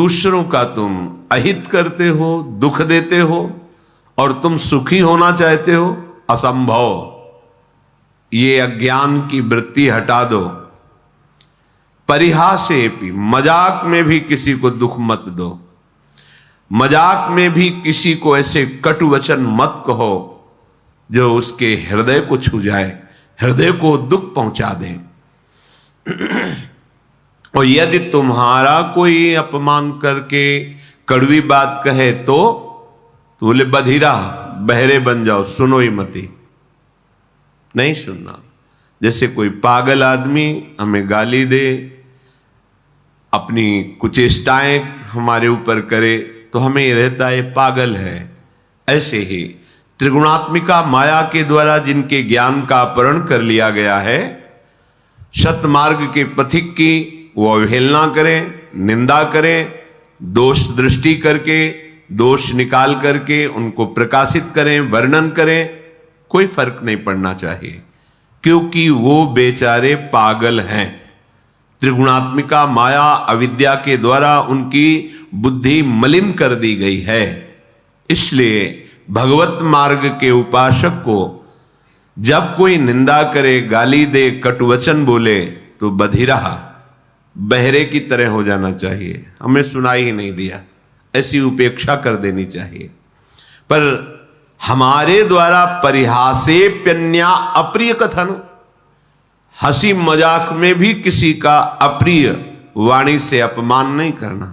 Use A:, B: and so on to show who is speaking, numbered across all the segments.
A: दूसरों का तुम अहित करते हो, दुख देते हो और तुम सुखी होना चाहते हो, असंभव। ये अज्ञान की वृत्ति हटा दो। परिहासेपि, मजाक में भी किसी को दुख मत दो, मजाक में भी किसी को ऐसे कटु वचन मत कहो जो उसके हृदय को छू जाए, हृदय को दुख पहुंचा दे। और यदि तुम्हारा कोई अपमान करके कड़वी बात कहे तो बोले बधिरा, बहरे बन जाओ, सुनो ही मती, नहीं सुनना। जैसे कोई पागल आदमी हमें गाली दे, अपनी कुचेष्टाएं हमारे ऊपर करे तो हमें ये रहता है पागल है। ऐसे ही त्रिगुणात्मिका माया के द्वारा जिनके ज्ञान का अपहरण कर लिया गया है, सतमार्ग के पथिक की वो अवहेलना करें, निंदा करें, दोष दृष्टि करके, दोष निकाल करके उनको प्रकाशित करें, वर्णन करें, कोई फर्क नहीं पड़ना चाहिए, क्योंकि वो बेचारे पागल हैं। त्रिगुणात्मिका माया अविद्या के द्वारा उनकी बुद्धि मलिन कर दी गई है। इसलिए भगवत मार्ग के उपासक को जब कोई निंदा करे, गाली दे, कटुवचन बोले तो बधिरा, बहरे की तरह हो जाना चाहिए, हमें सुनाई ही नहीं दिया, ऐसी उपेक्षा कर देनी चाहिए। पर हमारे द्वारा परिहासेप्यन्या अप्रिय कथन, हंसी मजाक में भी किसी का अप्रिय वाणी से अपमान नहीं करना,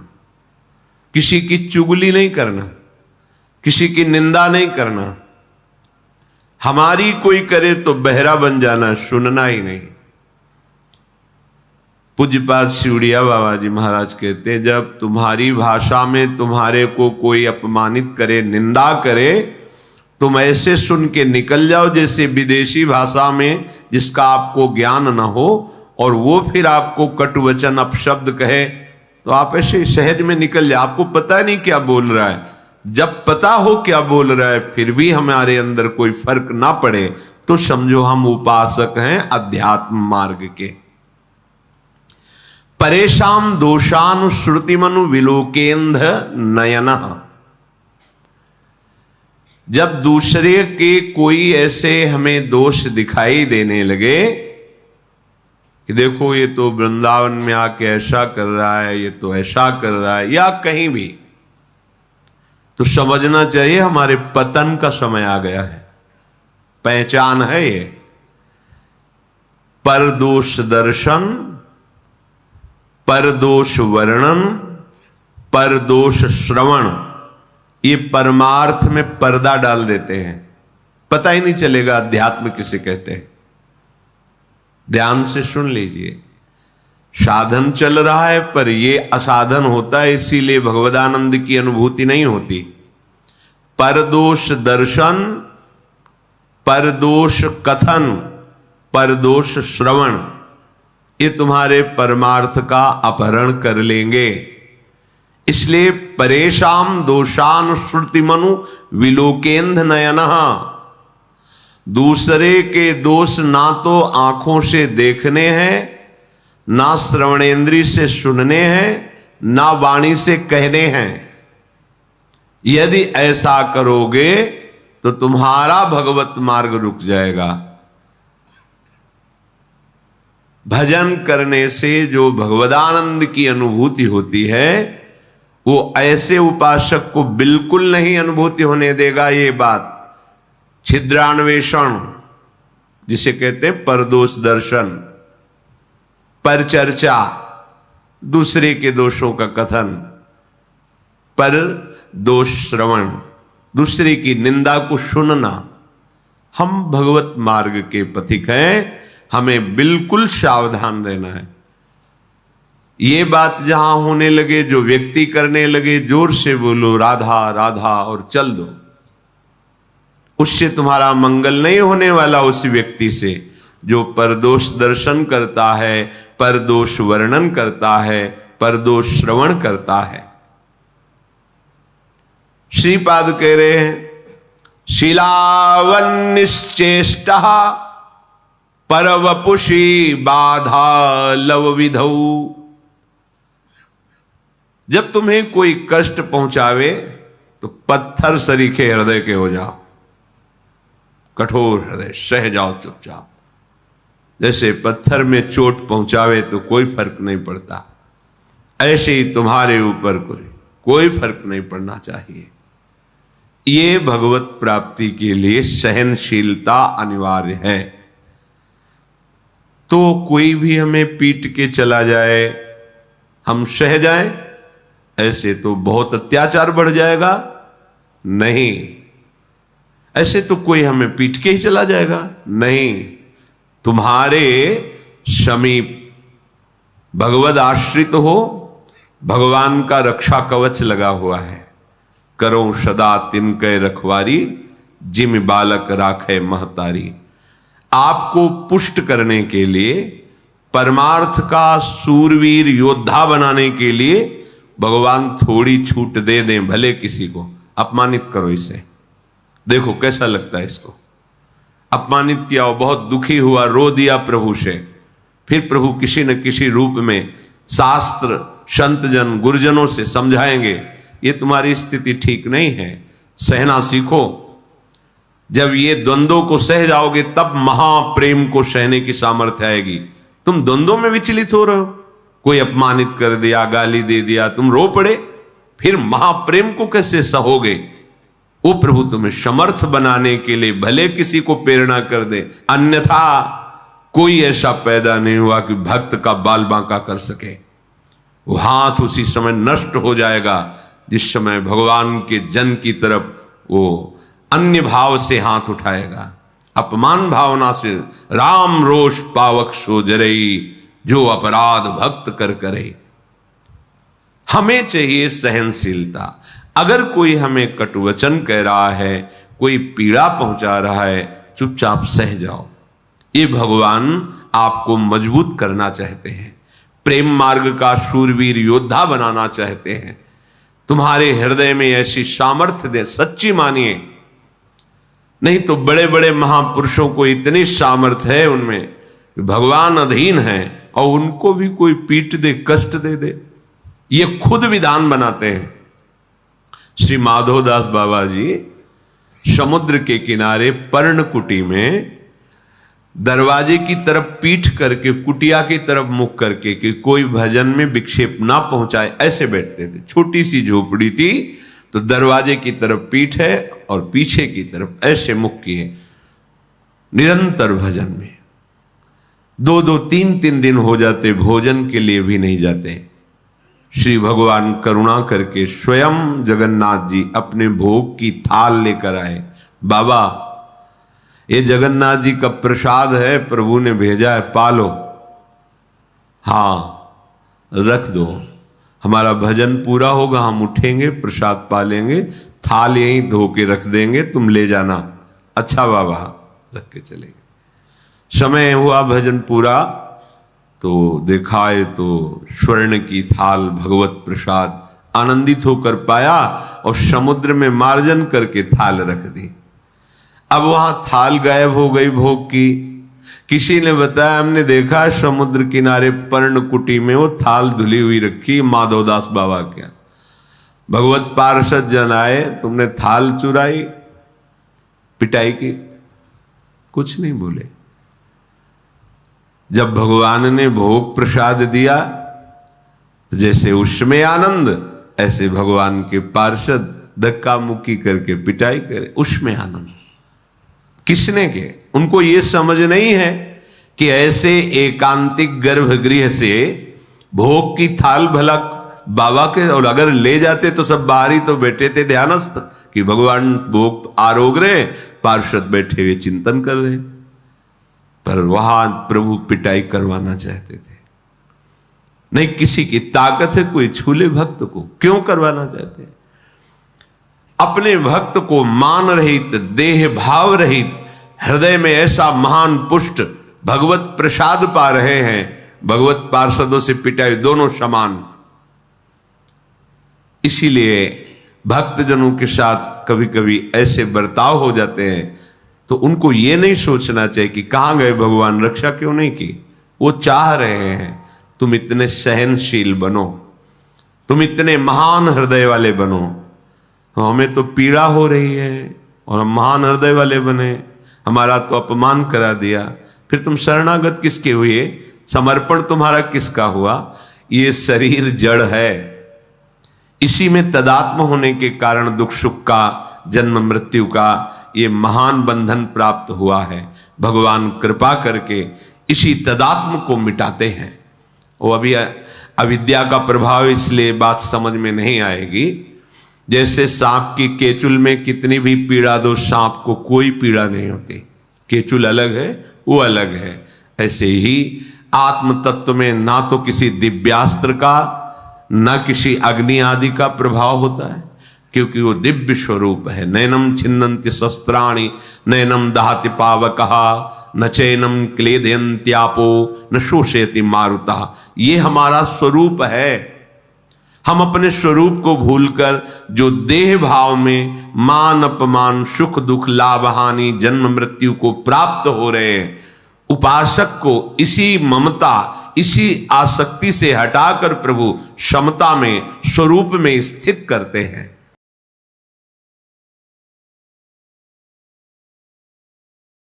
A: किसी की चुगली नहीं करना, किसी की निंदा नहीं करना। हमारी कोई करे तो बहरा बन जाना, सुनना ही नहीं। पूज्यपाद शिवड़िया बाबा जी महाराज कहते हैं, जब तुम्हारी भाषा में तुम्हारे को कोई अपमानित करे, निंदा करे, तुम ऐसे सुन के निकल जाओ जैसे विदेशी भाषा में जिसका आपको ज्ञान न हो, और वो फिर आपको कटुवचन अपशब्द कहे तो आप ऐसे सहज में निकल जाए, आपको पता नहीं क्या बोल रहा है। जब पता हो क्या बोल रहा है फिर भी हमारे अंदर कोई फर्क ना पड़े तो समझो हम उपासक हैं अध्यात्म मार्ग के। परेशान दोषानुश्रुतिमनु विलोकेंध नयन, जब दूसरे के कोई ऐसे हमें दोष दिखाई देने लगे कि देखो ये तो वृंदावन में आके ऐसा कर रहा है, ये तो ऐसा कर रहा है, या कहीं भी, तो समझना चाहिए हमारे पतन का समय आ गया है। पहचान है ये, परदोष दर्शन, परदोष वर्णन, परदोष श्रवण, ये परमार्थ में पर्दा डाल देते हैं, पता ही नहीं चलेगा अध्यात्म किसे कहते हैं। ध्यान से सुन लीजिए, साधन चल रहा है पर ये असाधन होता है, इसीलिए भगवदानंद की अनुभूति नहीं होती। परदोष दर्शन, परदोष कथन, परदोष श्रवण, ये तुम्हारे परमार्थ का अपहरण कर लेंगे। इसलिए परेशान दोषानुश्रुतिमनु विलोकेंध नयनः, दूसरे के दोष ना तो आंखों से देखने हैं, ना श्रवणेंद्री से सुनने हैं, ना वाणी से कहने हैं। यदि ऐसा करोगे तो तुम्हारा भगवत मार्ग रुक जाएगा। भजन करने से जो भगवदानंद की अनुभूति होती है वो ऐसे उपासक को बिल्कुल नहीं अनुभूति होने देगा। ये बात छिद्रान्वेषण जिसे कहते हैं परदोष दर्शन, पर चर्चा, दूसरे के दोषों का कथन, पर दोष श्रवण, दूसरे की निंदा को सुनना। हम भगवत मार्ग के पथिक हैं, हमें बिल्कुल सावधान रहना है। ये बात जहां होने लगे, जो व्यक्ति करने लगे, जोर से बोलो राधा राधा और चल दो, उससे तुम्हारा मंगल नहीं होने वाला। उस व्यक्ति से जो परदोष दर्शन करता है, परदोष वर्णन करता है, परदोष श्रवण करता है। श्रीपाद कह रहे हैं, शीलावन्निश्चेष्ट परवपुषी बाधा लव विधौ, जब तुम्हें कोई कष्ट पहुंचावे तो पत्थर सरीखे हृदय के हो जाओ, कठोर हृदय, सह जाओ चुपचाप। जैसे पत्थर में चोट पहुंचावे तो कोई फर्क नहीं पड़ता, ऐसे ही तुम्हारे ऊपर कोई फर्क नहीं पड़ना चाहिए। ये भगवत प्राप्ति के लिए सहनशीलता अनिवार्य है। तो कोई भी हमें पीट के चला जाए, हम सह जाएं, ऐसे तो बहुत अत्याचार बढ़ जाएगा। नहीं, ऐसे तो कोई हमें पीट के ही चला जाएगा, नहीं। तुम्हारे समीप भगवद आश्रित हो, भगवान का रक्षा कवच लगा हुआ है। करो सदा तिनके रखवारी, जिम बालक राखे महतारी। आपको पुष्ट करने के लिए, परमार्थ का सूरवीर योद्धा बनाने के लिए भगवान थोड़ी छूट दे दें, भले किसी को अपमानित करो इसे, देखो कैसा लगता है इसको। अपमानित किया, वो बहुत दुखी हुआ, रो दिया प्रभु से, फिर प्रभु किसी न किसी रूप में शास्त्र संतजन गुरुजनों से समझाएंगे, ये तुम्हारी स्थिति ठीक नहीं है, सहना सीखो। जब ये द्वंद्वों को सह जाओगे तब महाप्रेम को सहने की सामर्थ्य आएगी। तुम द्वंद्वों में विचलित हो रहे हो, कोई अपमानित कर दिया, गाली दे दिया, तुम रो पड़े, फिर महाप्रेम को कैसे सहोगे? वो प्रभु तुम्हें समर्थ बनाने के लिए भले किसी को प्रेरणा कर दे, अन्यथा कोई ऐसा पैदा नहीं हुआ कि भक्त का बाल बांका कर सके। वो हाथ उसी समय नष्ट हो जाएगा जिस समय भगवान के जन की तरफ वो अन्य भाव से हाथ उठाएगा। अपमान भावना से राम रोष पावक सो जरई, जो अपराध भक्त कर करे। हमें चाहिए सहनशीलता। अगर कोई हमें कटुवचन कह रहा है, कोई पीड़ा पहुंचा रहा है, चुपचाप सह जाओ। ये भगवान आपको मजबूत करना चाहते हैं, प्रेम मार्ग का शूरवीर योद्धा बनाना चाहते हैं। तुम्हारे हृदय में ऐसी सामर्थ्य दे, सच्ची मानिए। नहीं तो बड़े बड़े महापुरुषों को इतनी सामर्थ्य है उनमें, भगवान अधीन है और उनको भी कोई पीट दे, कष्ट दे दे, ये खुद विधान बनाते हैं। श्री माधवदास बाबा जी समुद्र के किनारे पर्णकुटी में दरवाजे की तरफ पीठ करके, कुटिया की तरफ मुख करके कि कोई भजन में विक्षेप ना पहुंचाए, ऐसे बैठते थे। छोटी सी झोपड़ी थी, तो दरवाजे की तरफ पीठ है और पीछे की तरफ ऐसे मुख किए, निरंतर भजन में। 2-2, 3-3 दिन हो जाते, भोजन के लिए भी नहीं जाते। श्री भगवान करुणा करके स्वयं जगन्नाथ जी अपने भोग की थाल लेकर आए। बाबा, ये जगन्नाथ जी का प्रसाद है, प्रभु ने भेजा है, पालो। हाँ, रख दो, हमारा भजन पूरा होगा, हम उठेंगे, प्रसाद पालेंगे, थाल यहीं धो के रख देंगे, तुम ले जाना। अच्छा बाबा, रख के चले गए। समय हुआ भजन पूरा, तो दिखाए तो स्वर्ण की थाल, भगवत प्रसाद, आनंदित होकर पाया और समुद्र में मार्जन करके थाल रख दी। अब वहां थाल गायब हो गई भोग की। किसी ने बताया, हमने देखा समुद्र किनारे पर्णकुटी में वो थाल धुली हुई रखी, माधवदास बाबा क्या। भगवत पार्षद जन आए, तुमने थाल चुराई, पिटाई की? कुछ नहीं बोले। जब भगवान ने भोग प्रसाद दिया तो जैसे उसमें आनंद, ऐसे भगवान के पार्षद धक्का मुक्की करके पिटाई करे, उसमें आनंद। किसने के? उनको ये समझ नहीं है कि ऐसे एकांतिक गर्भगृह से भोग की थाल भला बाबा के, और अगर ले जाते तो सब बाहर ही तो बैठे थे ध्यानस्थ कि भगवान भोग आरोग रहे, पार्षद बैठे हुए चिंतन कर रहे। पर वहां प्रभु पिटाई करवाना चाहते थे। नहीं, किसी की ताकत है कोई छूले भक्त को, क्यों करवाना चाहते हैं? अपने भक्त को मान रहित, देह भाव रहित, हृदय में ऐसा महान पुष्ट भगवत प्रसाद पा रहे हैं, भगवत पार्षदों से पिटाई दोनों समान। इसीलिए भक्तजनों के साथ कभी कभी ऐसे बर्ताव हो जाते हैं, तो उनको ये नहीं सोचना चाहिए कि कहां गए भगवान, रक्षा क्यों नहीं की। वो चाह रहे हैं तुम इतने सहनशील बनो, तुम इतने महान हृदय वाले बनो। हमें तो पीड़ा हो रही है और हम महान हृदय वाले बने, हमारा तो अपमान करा दिया। फिर तुम शरणागत किसके हुए? समर्पण तुम्हारा किसका हुआ? ये शरीर जड़ है, इसी में तदात्म होने के कारण दुख सुख का, जन्म मृत्यु का ये महान बंधन प्राप्त हुआ है। भगवान कृपा करके इसी तदात्म को मिटाते हैं। वो अभी अविद्या का प्रभाव, इसलिए बात समझ में नहीं आएगी। जैसे सांप की केचुल में कितनी भी पीड़ा दो, सांप को कोई पीड़ा नहीं होती। केचुल अलग है, वो अलग है। ऐसे ही आत्म तत्व में ना तो किसी दिव्यास्त्र का, न किसी अग्नि आदि का प्रभाव होता है, क्योंकि वो दिव्य स्वरूप है। नैनम छिन्नन्ति शस्त्राणि नैनम दहति पावकः न चैनम क्लेदयन्त्यापो न शोषयति मारुतः। ये हमारा स्वरूप है। हम अपने स्वरूप को भूलकर जो देह भाव में मान अपमान, सुख दुख, लाभ हानि, जन्म मृत्यु को प्राप्त हो रहे हैं, उपासक को इसी ममता, इसी आसक्ति से हटाकर प्रभु समता में, स्वरूप में स्थित करते हैं।